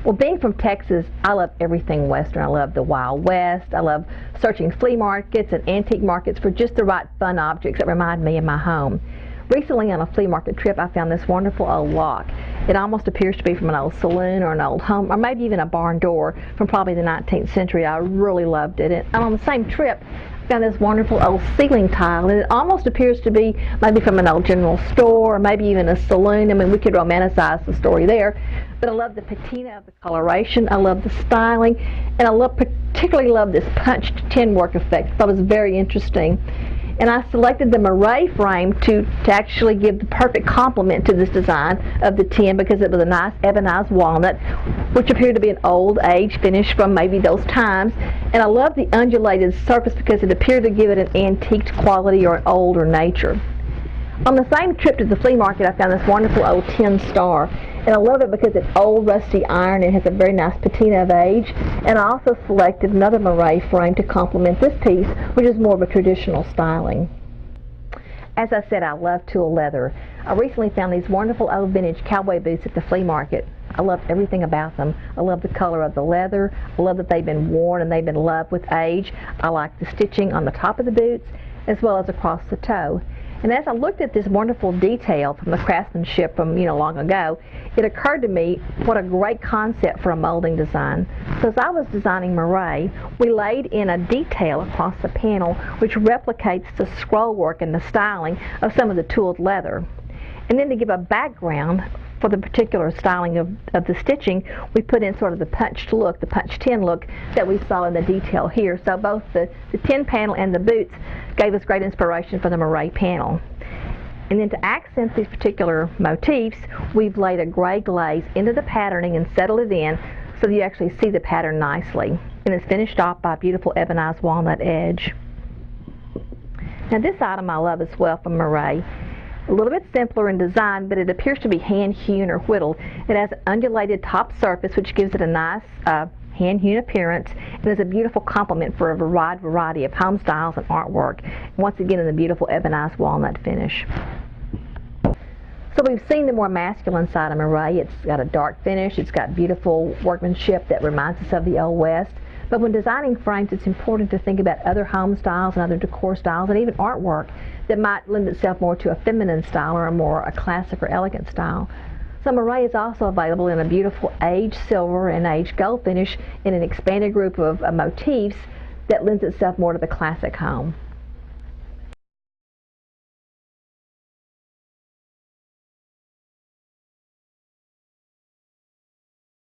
Well, being from Texas, I love everything Western. I love the Wild West. I love searching flea markets and antique markets for just the right fun objects that remind me of my home. Recently on a flea market trip, I found this wonderful old lock. It almost appears to be from an old saloon or an old home, or maybe even a barn door from probably the 19th century. I really loved it. And on the same trip, I found this wonderful old ceiling tile, and it almost appears to be maybe from an old general store or maybe even a saloon. I mean, we could romanticize the story there. But I love the patina of the coloration, I love the styling, and I particularly love this punched tin work effect. I thought it was very interesting. And I selected the moire frame to actually give the perfect complement to this design of the tin, because it was a nice ebonized walnut, which appeared to be an old age finish from maybe those times. And I love the undulated surface because it appeared to give it an antiqued quality or an older nature. On the same trip to the flea market, I found this wonderful old tin star, and I love it because it's old rusty iron and has a very nice patina of age. And I also selected another moire frame to complement this piece, which is more of a traditional styling. As I said, I love tulle leather. I recently found these wonderful old vintage cowboy boots at the flea market. I love everything about them. I love the color of the leather. I love that they've been worn and they've been loved with age. I like the stitching on the top of the boots as well as across the toe. And as I looked at this wonderful detail from the craftsmanship from long ago, it occurred to me what a great concept for a molding design. So as I was designing moire, we laid in a detail across the panel which replicates the scroll work and the styling of some of the tooled leather. And then to give a background for the particular styling of the stitching, we put in sort of the punched look, the punched tin look that we saw in the detail here. So both the tin panel and the boots gave us great inspiration for the moire panel. And then to accent these particular motifs, we've laid a gray glaze into the patterning and settled it in so that you actually see the pattern nicely. And it's finished off by a beautiful ebonized walnut edge. Now this item I love as well from moire. A little bit simpler in design, but it appears to be hand-hewn or whittled. It has an undulated top surface, which gives it a nice hand-hewn appearance, and is a beautiful complement for a wide variety of home styles and artwork. Once again, in the beautiful ebonized walnut finish. So we've seen the more masculine side of moire. It's got a dark finish. It's got beautiful workmanship that reminds us of the Old West. But when designing frames, it's important to think about other home styles and other decor styles and even artwork that might lend itself more to a feminine style or a classic or elegant style. So moire is also available in a beautiful aged silver and aged gold finish in an expanded group of motifs that lends itself more to the classic home.